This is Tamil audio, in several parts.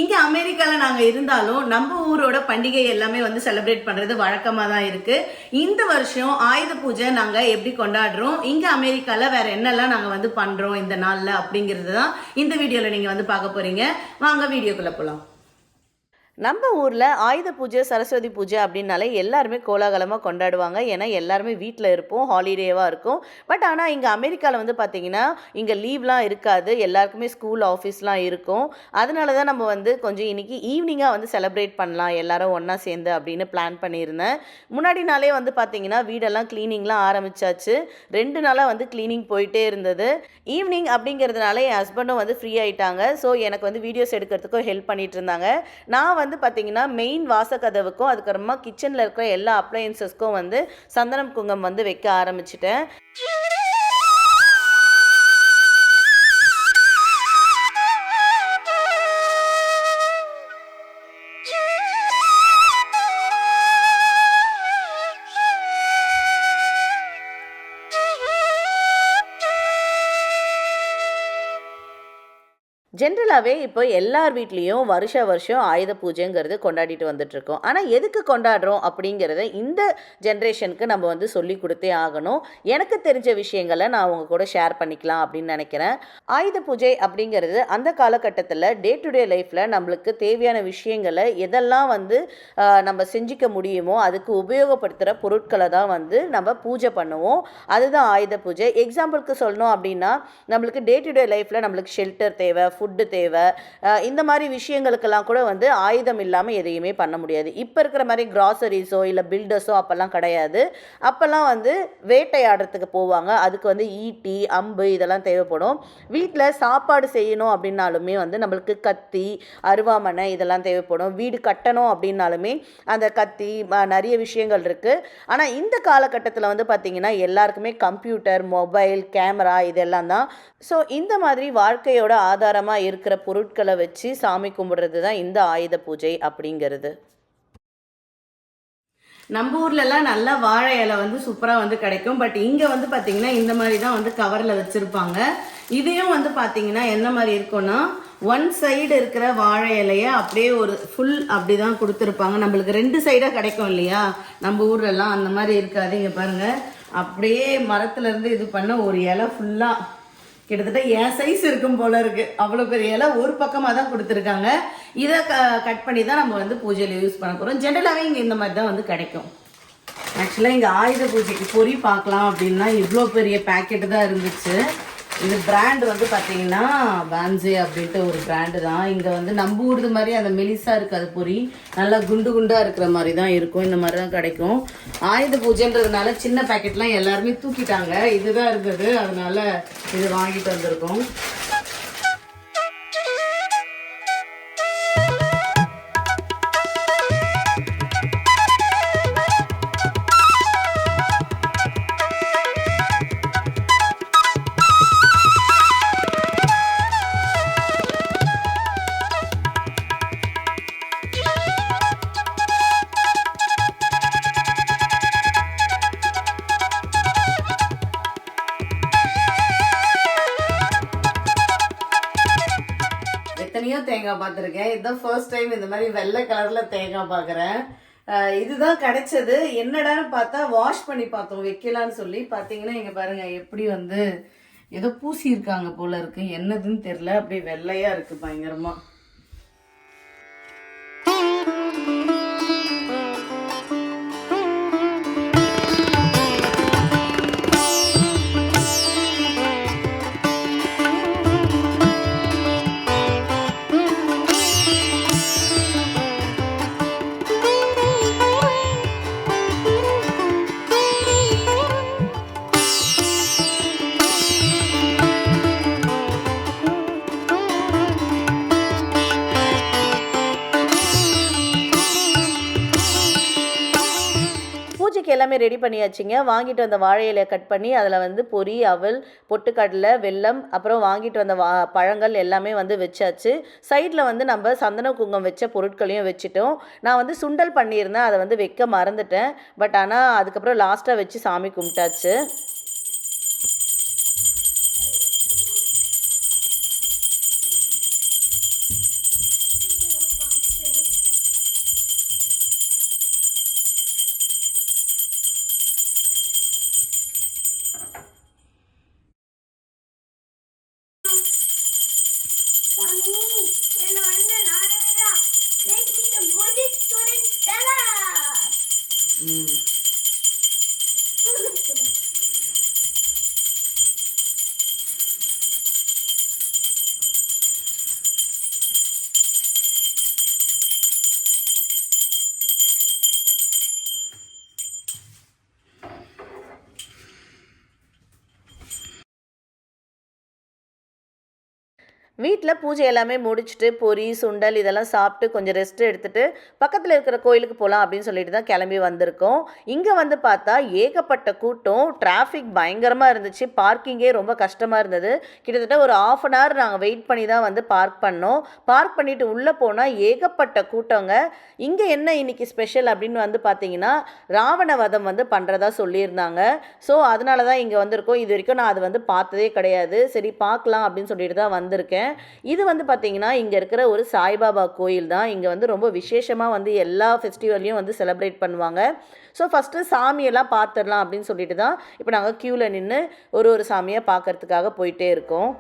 இங்க அமெரிக்கால நாங்க இருந்தாலும் நம்ம ஊரோட பண்டிகை எல்லாமே வந்து செலிப்ரேட் பண்றது வழக்கமா தான் இருக்கு. இந்த வருஷம் ஆயுத பூஜை நாங்க எப்படி கொண்டாடுறோம், இங்க அமெரிக்கால வேற என்னெல்லாம் நாங்க வந்து பண்றோம் இந்த நாள்ல அப்படிங்கிறது தான் இந்த வீடியோல நீங்க வந்து பார்க்க போறீங்க. வாங்க வீடியோக்குள்ள போலாம். நம்ம ஊரில் ஆயுத பூஜை, சரஸ்வதி பூஜை அப்படின்னாலே எல்லாருமே கோலாகலமாக கொண்டாடுவாங்க. ஏன்னா எல்லாருமே வீட்டில் இருப்போம், ஹாலிடேவாக இருக்கும். பட் ஆனால் இங்கே அமெரிக்காவில் வந்து பார்த்திங்கன்னா இங்கே லீவ்லாம் இருக்காது, எல்லாருக்குமே ஸ்கூல் ஆஃபீஸ்லாம் இருக்கும். அதனால தான் நம்ம வந்து கொஞ்சம் இன்றைக்கி ஈவினிங்காக வந்து செலிப்ரேட் பண்ணலாம் எல்லாரும் ஒன்றா சேர்ந்து அப்படின்னு பிளான் பண்ணியிருந்தேன். முன்னாடி நாளே வந்து பார்த்திங்கன்னா வீடெல்லாம் க்ளீனிங்லாம் ஆரம்பித்தாச்சு. 2 நாளாக வந்து க்ளீனிங் போயிட்டே இருந்தது. ஈவினிங் அப்படிங்கிறதுனால என் ஹஸ்பண்டும் வந்து ஃப்ரீ ஆகிட்டாங்க. ஸோ எனக்கு வந்து வீடியோஸ் எடுக்கிறதுக்கும் ஹெல்ப் பண்ணிகிட்டு இருந்தாங்க. நான் வந்து பார்த்தீங்கன்னா மெயின் வாசக்கதவுக்கும் அதுக்கப்புறமா கிச்சனில் இருக்கிற எல்லா அப்ளையன்சஸ்க்கும் வந்து சந்தனம் குங்குமம் வந்து வைக்க ஆரம்பிச்சிட்டேன். ஜென்ரலாகவே இப்போ எல்லார் வீட்லேயும் வருஷம் ஆயுத பூஜைங்கிறது கொண்டாடிட்டு வந்துட்டுருக்கோம். ஆனால் எதுக்கு கொண்டாடுறோம் அப்படிங்கிறத இந்த ஜென்ரேஷனுக்கு நம்ம வந்து சொல்லி கொடுத்தே ஆகணும். எனக்கு தெரிஞ்ச விஷயங்களை நான் அவங்க கூட ஷேர் பண்ணிக்கலாம் அப்படின்னு நினைக்கிறேன். ஆயுத பூஜை அப்படிங்கிறது அந்த காலகட்டத்தில் டே டு டே லைஃப்பில் நம்மளுக்கு தேவையான விஷயங்களை எதெல்லாம் வந்து நம்ம செஞ்சிக்க முடியுமோ அதுக்கு உபயோகப்படுத்துகிற பொருட்களை தான் வந்து நம்ம பூஜை பண்ணுவோம். அதுதான் ஆயுத பூஜை. எக்ஸாம்பிளுக்கு சொல்லணும் அப்படின்னா நம்மளுக்கு டே டு டே லைஃப்பில் நம்மளுக்கு ஷெல்டர் தேவை, ஃபுட்டு தேவை. இந்த மாதிரி விஷயங்களுக்கெல்லாம் கூட வந்து ஆயுதம் இல்லாமல் எதையுமே பண்ண முடியாது. இப்போ இருக்கிற மாதிரி கிராசரிஸோ இல்லை பில்டர்ஸோ அப்போல்லாம் கிடையாது. அப்போல்லாம் வந்து வேட்டையாடுறதுக்கு போவாங்க. அதுக்கு வந்து ஈட்டி, அம்பு இதெல்லாம் தேவைப்படும். வீட்டில் சாப்பாடு செய்யணும் அப்படின்னாலுமே வந்து நம்மளுக்கு கத்தி, அருவாமனை இதெல்லாம் தேவைப்படும். வீடு கட்டணும் அப்படின்னாலுமே அந்த கத்தி, நிறைய விஷயங்கள் இருக்குது. ஆனால் இந்த காலகட்டத்தில் வந்து பார்த்திங்கன்னா எல்லாருக்குமே கம்ப்யூட்டர், மொபைல், கேமரா இதெல்லாம் தான். ஸோ இந்த மாதிரி வாழ்க்கையோட ஆதாரமாக இருக்கிற பொருட்களை வச்சு சாமி கும்பிடுறது தான் இந்த ஆயுத பூஜை அப்படிங்கிறது. நம்ம ஊர்லலாம் நல்லா வாழை இலை வந்து சூப்பராக வந்து கிடைக்கும். பட் இங்கே வந்து பார்த்தீங்கன்னா இந்த மாதிரி தான் வந்து கவரில் வச்சுருப்பாங்க. இதையும் வந்து பார்த்தீங்கன்னா என்ன மாதிரி இருக்கும்னா ஒன் சைடு இருக்கிற வாழை இலையை அப்படியே ஒரு ஃபுல் அப்படி தான் கொடுத்துருப்பாங்க. நம்மளுக்கு 2 சைடாக கிடைக்கும் இல்லையா, நம்ம ஊர்லலாம் அந்த மாதிரி இருக்காது. இங்கே பாருங்கள், அப்படியே மரத்துலேருந்து இது பண்ண ஒரு இலை ஃபுல்லாக கிட்டத்தட்ட என் சைஸ் இருக்கும் போல இருக்கு. அவ்வளோ பெரிய இலை ஒரு பக்கமாக தான் கொடுத்துருக்காங்க. இதை கட் பண்ணி தான் நம்ம வந்து பூஜையில் யூஸ் பண்ண போகிறோம். ஜென்ரலாகவே இங்கே இந்த மாதிரி தான் வந்து கிடைக்கும். ஆக்சுவலாக இங்கே ஆயுத பூஜைக்கு பொறி பார்க்கலாம் அப்படின்னா இவ்வளோ பெரிய பேக்கெட்டு தான் இருந்துச்சு. இது பிராண்டு வந்து பார்த்தீங்கன்னா பான்சே அப்படின்ட்டு ஒரு பிராண்டு தான். இங்கே வந்து நம்ம ஊர்து மாதிரி அந்த மெலிசாக இருக்காது பொறி, நல்லா குண்டு குண்டாக இருக்கிற மாதிரி தான் இருக்கும். இந்த மாதிரி தான் கிடைக்கும். ஆயுத பூஜைன்றதுனால சின்ன பேக்கெட்லாம் எல்லாருமே தூக்கிட்டாங்க. இதுதான் இருந்தது, அதனால இது வாங்கிட்டு வந்திருக்கோம். எத்தனையோ தேங்காய் பார்த்துருக்கேன். இதுதான் ஃபர்ஸ்ட் டைம் இந்த மாதிரி வெள்ளை கலர்ல தேங்காய் பார்க்குறேன். இதுதான் கிடைச்சது. என்னடான்னு பார்த்தா வாஷ் பண்ணி பார்த்தோம் வைக்கலான்னு சொல்லி. பார்த்தீங்கன்னா இங்கே பாருங்க எப்படி வந்து ஏதோ பூசி இருக்காங்க போல இருக்கு. என்னதுன்னு தெரியல, அப்படியே வெள்ளையா இருக்கு பயங்கரமா. பூஜைக்கு எல்லாமே ரெடி பண்ணியாச்சுங்க. வாங்கிட்டு வந்த வாழை இலையை கட் பண்ணி அதில் வந்து பொரி, அவல், பொட்டுக்கடலை, வெல்லம், அப்புறம் வாங்கிட்டு வந்த பழங்கள் எல்லாமே வந்து வச்சாச்சு. சைடில் வந்து நம்ம சந்தன குங்குமம் வச்ச பொருட்களையும் வச்சுட்டோம். நான் வந்து சுண்டல் பண்ணியிருந்தேன், அதை வந்து வைக்க மறந்துட்டேன். பட் ஆனால் அதுக்கப்புறம் லாஸ்ட்டாக வச்சு சாமி கும்பிட்டாச்சு. ம். வீட்ல பூஜை எல்லாமே முடிச்சுட்டு, பொரி, சுண்டல் இதெல்லாம் சாப்பிட்டு கொஞ்சம் ரெஸ்ட் எடுத்துட்டு, பக்கத்துல இருக்கிற கோயிலுக்கு போலாம் அப்படின்னு சொல்லிட்டு தான் கிளம்பி வந்திருக்கோம். இங்க வந்து பார்த்தா ஏகப்பட்ட கூட்டம். டிராஃபிக் பயங்கரமா இருந்துச்சு. பார்க்கிங்கே ரொம்ப கஷ்டமா இருந்தது. கிட்டத்தட்ட ஒரு 1/2 அன் ஹவர் நாங்க வெயிட் பண்ணி தான் வந்து பார்க் பண்ணோம். பார்க் பண்ணிட்டு உள்ள போனா ஏகப்பட்ட கூட்டங்க. இங்க என்ன இன்னைக்கு ஸ்பெஷல் அப்படின்னு வந்து பார்த்தீங்கன்னா, ராவண வதம் வந்து பண்றதா சொல்லியிருந்தாங்க. ஸோ அதனால தான் இங்க வந்திருக்கோம். இதுவரைக்கும் நான் அது வந்து பார்த்ததே கிடையாது. சரி பார்க்கலாம் அப்படின்னு சொல்லிட்டு தான் வந்திருக்கேன். இது வந்து பார்த்தீங்கன்னா இங்கே இருக்கிற ஒரு சாய்பாபா கோயில் தான். இங்கே வந்து ரொம்ப விசேஷமாக வந்து எல்லா ஃபெஸ்டிவல்லையும் வந்து செலிப்ரேட் பண்ணுவாங்க. ஸோ ஃபஸ்ட்டு சாமியெல்லாம் பார்த்துடலாம் அப்படின்னு சொல்லிட்டு தான் இப்போ நாங்கள் க்யூவில் நின்று ஒரு சாமியை பார்க்கறதுக்காக போயிட்டே இருக்கோம்.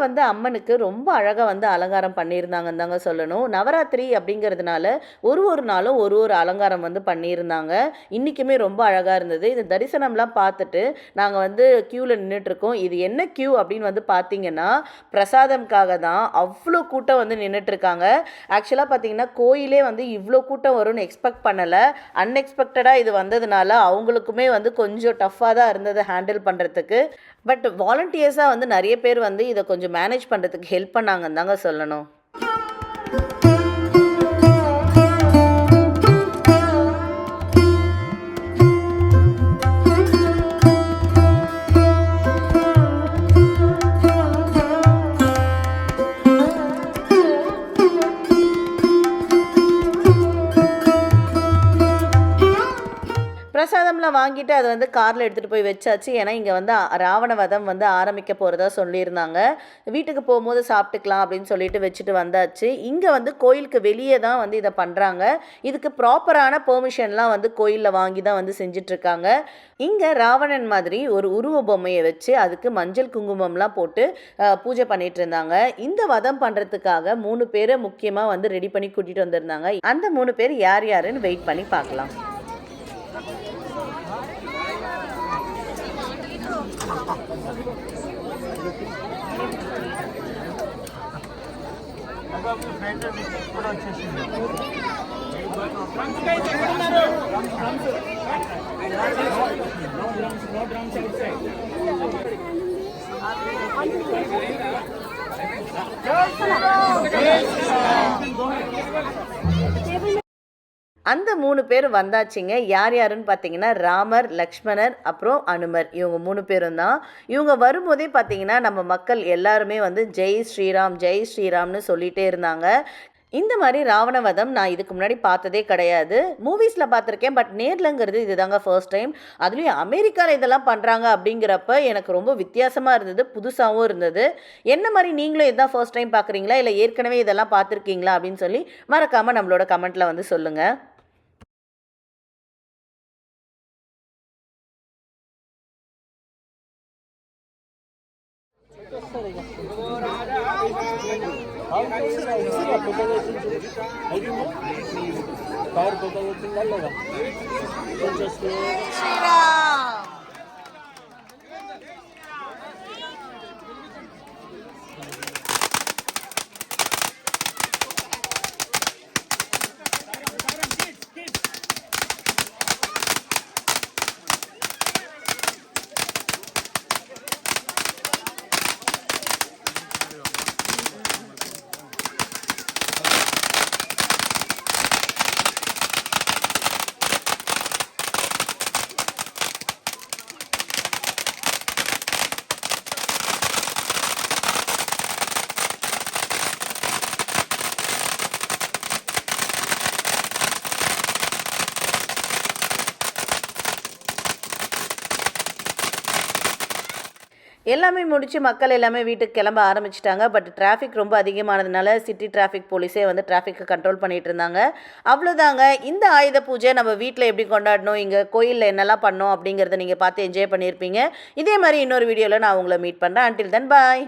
வந்து அம்மனுக்கு ரொம்ப அழகாக வந்து அலங்காரம் பண்ணியிருந்தாங்கன்னு தாங்க சொல்லணும். நவராத்திரி அப்படிங்கிறதுனால ஒரு நாளும் ஒரு அலங்காரம் வந்து பண்ணியிருந்தாங்க. இன்றைக்குமே ரொம்ப அழகாக இருந்தது. இந்த தரிசனம்லாம் பார்த்துட்டு நாங்கள் வந்து க்யூவில் நின்றுட்டுருக்கோம். இது என்ன க்யூ அப்படின்னு வந்து பார்த்தீங்கன்னா, பிரசாதம்காக தான் அவ்வளோ கூட்டம் வந்து நின்றுட்டுருக்காங்க. ஆக்சுவலாக பார்த்தீங்கன்னா கோயிலே வந்து இவ்வளோ கூட்டம் வரும்னு எக்ஸ்பெக்ட் பண்ணலை. அன்எக்ஸ்பெக்டடாக இது வந்ததுனால அவங்களுக்குமே வந்து கொஞ்சம் டஃப்பாக தான் இருந்தது ஹேண்டில் பண்ணுறதுக்கு. பட் வாலண்டியர்ஸாக வந்து நிறைய பேர் வந்து இதை கொஞ்சம் மேனேஜ் பண்ணுறதுக்கு ஹெல்ப் பண்ணாங்கன்னு தாங்க சொல்லணும். பிரசாதம்லாம் வாங்கிட்டு அதை வந்து காரில் எடுத்துகிட்டு போய் வச்சாச்சு. ஏன்னா இங்கே வந்து ராவண வதம் வந்து ஆரம்பிக்க போகிறதா சொல்லியிருந்தாங்க. வீட்டுக்கு போகும்போது சாப்பிட்டுக்கலாம் அப்படின்னு சொல்லிட்டு வச்சுட்டு வந்தாச்சு. இங்கே வந்து கோயிலுக்கு வெளியே தான் வந்து இதை பண்ணுறாங்க. இதுக்கு ப்ராப்பரான பெர்மிஷன்லாம் வந்து கோயிலில் வாங்கி தான் வந்து செஞ்சிட்ருக்காங்க. இங்கே ராவணன் மாதிரி ஒரு உருவ பொம்மையை வச்சு அதுக்கு மஞ்சள் குங்குமம்லாம் போட்டு பூஜை பண்ணிட்டு இருந்தாங்க. இந்த வதம் பண்ணுறதுக்காக 3 பேரை முக்கியமாக வந்து ரெடி பண்ணி கூட்டிகிட்டு வந்திருந்தாங்க. அந்த 3 பேர் யார் யாருன்னு வெயிட் பண்ணி பார்க்கலாம். కూడా వచ్చేసింది. அந்த 3 பேர் வந்தாச்சுங்க. யார் யாருன்னு பார்த்தீங்கன்னா, ராமர், லக்ஷ்மணர், அப்புறம் அனுமர். இவங்க 3 பேரும் தான். இவங்க வரும்போதே பார்த்தீங்கன்னா, நம்ம மக்கள் எல்லாருமே வந்து ஜெய் ஸ்ரீராம், ஜெய் ஸ்ரீராம்னு சொல்லிகிட்டே இருந்தாங்க. இந்த மாதிரி ராவணவதம் நான் இதுக்கு முன்னாடி பார்த்ததே கிடையாது. மூவிஸில் பார்த்துருக்கேன், பட் நேர்லங்கிறது இது தாங்க ஃபர்ஸ்ட் டைம். அதுலேயும் அமெரிக்காவில் இதெல்லாம் பண்ணுறாங்க அப்படிங்கிறப்ப எனக்கு ரொம்ப வித்தியாசமாக இருந்தது, புதுசாகவும் இருந்தது. என்ன மாதிரி நீங்களும் இதுதான் ஃபர்ஸ்ட் டைம் பார்க்குறீங்களா, இல்லை ஏற்கனவே இதெல்லாம் பார்த்துருக்கீங்களா அப்படின்னு சொல்லி மறக்காமல் நம்மளோட கமெண்ட்டில் வந்து சொல்லுங்கள். எல்லாமே முடிச்சு மக்கள் எல்லாமே வீட்டுக்கு கிளம்ப ஆரம்பிச்சிட்டாங்க. பட் டிராஃபிக் ரொம்ப அதிகமானதுனால சிட்டி டிராஃபிக் போலீஸே வந்து டிராஃபிக்கை கண்ட்ரோல் பண்ணிட்டு இருந்தாங்க. அவ்வளோதாங்க. இந்த ஆயுத பூஜை நம்ம வீட்டில் எப்படி கொண்டாடணும், இங்கே கோயிலில் என்னெல்லாம் பண்ணோம் அப்படிங்கிறத நீங்கள் பார்த்து என்ஜாய் பண்ணியிருப்பீங்க. இதே மாதிரி இன்னொரு வீடியோவில் நான் உங்களை மீட் பண்ணுறேன். அன்டில் தென் பாய்.